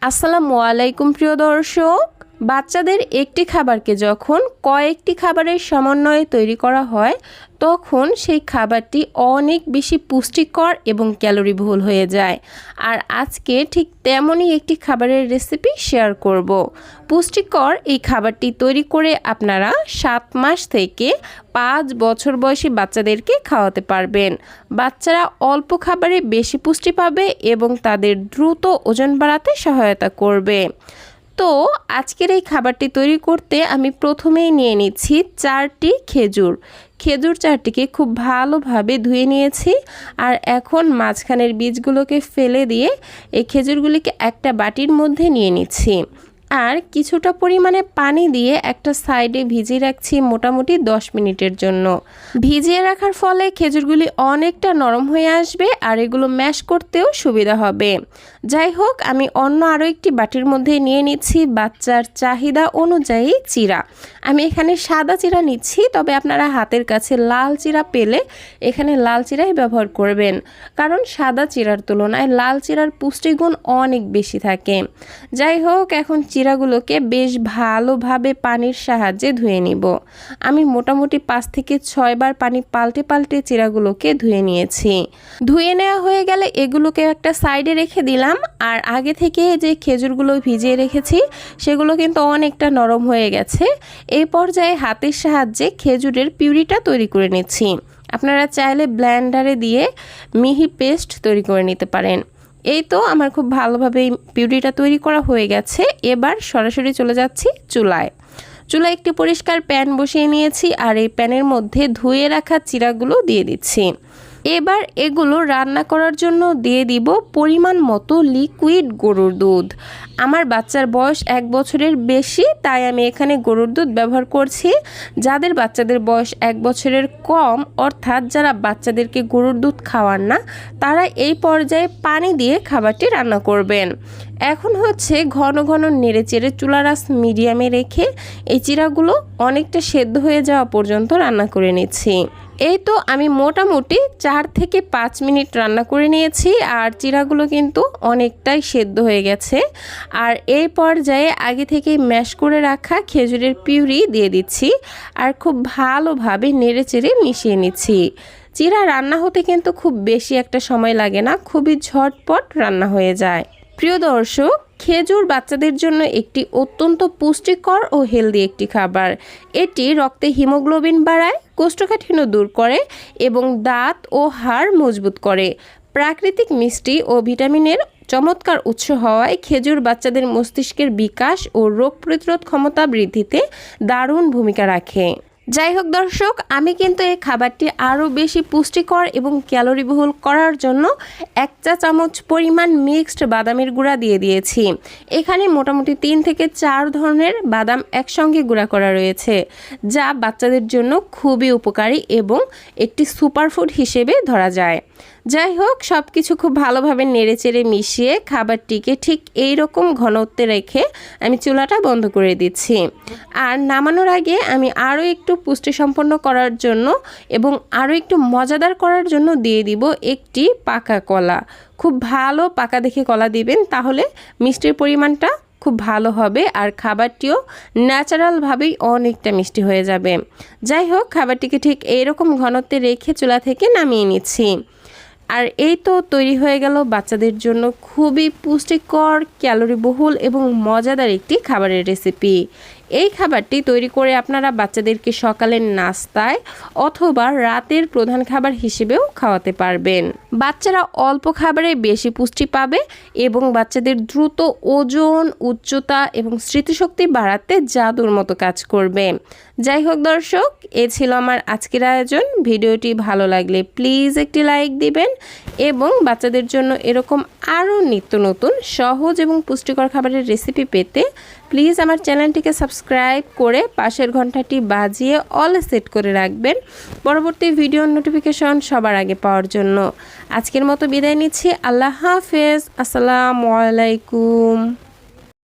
আসসালামু আলাইকুম প্রিয় দর্শক, বাচ্চাদের একটি খাবারকে যখন কয়েকটি খাবারের সমন্বয়ে তৈরি করা হয় তখন সেই খাবারটি অনেক বেশি পুষ্টিকর এবং ক্যালোরিবহুল হয়ে যায়। আর আজকে ঠিক তেমনই একটি খাবারের রেসিপি শেয়ার করব। পুষ্টিকর এই খাবারটি তৈরি করে আপনারা 7 মাস থেকে 5 বছর বয়সী বাচ্চাদেরকে খাওয়াতে পারবেন। বাচ্চারা অল্প খাবারে বেশি পুষ্টি পাবে এবং তাদের দ্রুত ওজন বাড়াতে সহায়তা করবে। তো আজকের এই খাবারটি তৈরি করতে আমি প্রথমেই নিয়ে নিচ্ছি 4টি খেজুর। খেজুর 4টিকে খুব ভালোভাবে ধুয়ে নিয়েছি আর এখন মাঝখানের বীজগুলোকে ফেলে দিয়ে এই খেজুরগুলিকে একটা বাটির মধ্যে নিয়ে নিচ্ছি। আর কিছুটা পরিমাণে পানি দিয়ে একটা সাইডে ভিজিয়ে রাখছি মোটামুটি 10 মিনিটের জন্য। ভিজিয়ে রাখার ফলে খেজুরগুলি অনেকটা নরম হয়ে আসবে আর এগুলো ম্যাশ করতেও সুবিধা হবে। যাই হোক, আমি অন্য আরও একটি বাটির মধ্যে নিয়ে নিচ্ছি বাচ্চার চাহিদা অনুযায়ী চিরা। আমি এখানে সাদা চিরা নিচ্ছি, তবে আপনারা হাতের কাছে লাল চিরা পেলে এখানে লাল চিরাই ব্যবহার করবেন, কারণ সাদা চিরার তুলনায় লাল চিরার পুষ্টিগুণ অনেক বেশি থাকে। যাই হোক, এখন চিরাগুলোকে বেশ ভালোভাবে পানির সাহায্যে ধুয়ে নিব। আমি মোটামুটি 5 থেকে 6 বার পানি পাল্টে পাল্টে চিরাগুলোকে ধুয়ে নিয়েছি। ধুয়ে নেওয়া হয়ে গেলে এগুলোকে একটা সাইডে রেখে দিলাম। আর আগে থেকে যে খেজুরগুলো ভিজিয়ে রেখেছি সেগুলো কিন্তু অনেকটা নরম হয়ে গেছে। এই পর্যায়ে হাতের সাহায্যে খেজুরের পিউরিটা তৈরি করে নিচ্ছি। আপনারা চাইলে ব্লেন্ডারে দিয়ে মিহি পেস্ট তৈরি করে নিতে পারেন। এই তো আমার খুব ভালোভাবে পিউরিটা তৈরি করা হয়ে গেছে। এবার সরাসরি চলে যাচ্ছি চুলায়। চুলায় একটি পরিষ্কার প্যান বসিয়ে নিয়েছি আর এই প্যানের মধ্যে ধুয়ে রাখা চিরাগুলো দিয়ে দিচ্ছি। এবার এগুলো রান্না করার জন্য দিয়ে দিব পরিমাণ মতো লিকুইড গরুর দুধ। আমার বাচ্চার বয়স 1 বছরের বেশি, তাই আমি এখানে গরুর দুধ ব্যবহার করছি। যাদের বাচ্চাদের বয়স 1 বছরের কম, অর্থাৎ যারা বাচ্চাদেরকে গরুর দুধ খাওয়ান না, তারা এই পর্যায়ে পানি দিয়ে খাবারটি রান্না করবেন। এখন হচ্ছে ঘন ঘন নেড়েচেড়ে চুলার আঁচ মিডিয়ামে রেখে এই চিরাগুলো অনেকটা সেদ্ধ হয়ে যাওয়া পর্যন্ত রান্না করে নিচ্ছি। এই তো আমি মোটামুটি 4 থেকে 5 মিনিট রান্না করে নিয়েছি আর চিরাগুলো কিন্তু অনেকটাই সেদ্ধ হয়ে গেছে। আর এই পর্যায়ে আগে থেকেই ম্যাশ করে রাখা খেজুরের পিউরি দিয়ে দিচ্ছি আর খুব ভালোভাবে নেড়েচেড়ে মিশিয়ে নিচ্ছি। চিরা রান্না হতে কিন্তু খুব বেশি একটা সময় লাগে না, খুবই ঝটপট রান্না হয়ে যায়। প্রিয় দর্শক, খেজুর বাচ্চাদের জন্য একটি অত্যন্ত পুষ্টিকর ও হেলদি একটি খাবার। এটি রক্তে হিমোগ্লোবিন বাড়ায়, কোষ্ঠকাঠিন্য দূর করে এবং দাঁত ও হাড় মজবুত করে। প্রাকৃতিক মিষ্টি ও ভিটামিনের চমৎকার উৎস হওয়ায় খেজুর বাচ্চাদের মস্তিষ্কের বিকাশ ও রোগ প্রতিরোধ ক্ষমতা বৃদ্ধিতে দারুণ ভূমিকা রাখে। যাই হোক দর্শক, আমি কিন্তু এই খাবারটি আরও বেশি পুষ্টিকর এবং ক্যালোরিবহুল করার জন্য 1 চা চামচ পরিমাণ মিক্সড বাদামের গুঁড়া দিয়ে দিয়েছি। এখানে মোটামুটি 3 থেকে 4 ধরনের বাদাম একসঙ্গে গুঁড়া করা রয়েছে, যা বাচ্চাদের জন্য খুবই উপকারী এবং একটি সুপারফুড হিসেবে ধরা যায়। যাই হোক, সব কিছু খুব ভালোভাবে নেড়েচেড়ে মিশিয়ে খাবারটিকে ঠিক এই রকম ঘনত্বে রেখে আমি চুলাটা বন্ধ করে দিচ্ছি। আর নামানোর আগে আমি আরও একটু পুষ্টিসম্পন্ন করার জন্য এবং আরও একটু মজাদার করার জন্য দিয়ে দিব একটি পাকা কলা। খুব ভালো পাকা দেখে কলা দিবেন, তাহলে মিষ্টির পরিমাণটা খুব ভালো হবে আর খাবারটিও ন্যাচারালভাবেই অনেকটা মিষ্টি হয়ে যাবে। যাই হোক, খাবারটিকে ঠিক এইরকম ঘনত্বে রেখে চুলা থেকে নামিয়ে নিচ্ছি। আর এই তো তৈরি হয়ে গেল বাচ্চাদের জন্য খুবই পুষ্টিকর, ক্যালোরিবহুল এবং মজাদার একটি খাবারের রেসিপি। এই খাবারটি তৈরি করে আপনারা বাচ্চাদেরকে সকালের নাস্তায় অথবা রাতের প্রধান খাবার হিসেবেও খাওয়াতে পারবেন। বাচ্চারা অল্প খাবারে বেশি পুষ্টি পাবে এবং বাচ্চাদের দ্রুত ওজন, উচ্চতা এবং স্মৃতিশক্তি বাড়াতে জাদুর মতো কাজ করবে। যাই হোক দর্শক, এ ছিল আমার আজকের আয়োজন। ভিডিওটি ভালো লাগলে প্লিজ একটি লাইক দিবেন এবং বাচ্চাদের জন্য এরকম আরও নিত্য নতুন সহজ এবং পুষ্টিকর খাবারের রেসিপি পেতে প্লিজ আমার চ্যানেলটিকে সাবস্ক্রাইব করে পাশের ঘন্টাটি বাজিয়ে অল সেট করে রাখবেন পরবর্তী ভিডিওর নোটিফিকেশন সবার আগে পাওয়ার জন্য। আজকের মতো বিদায় নিচ্ছি। আল্লাহ হাফেজ। আসসালামু আলাইকুম।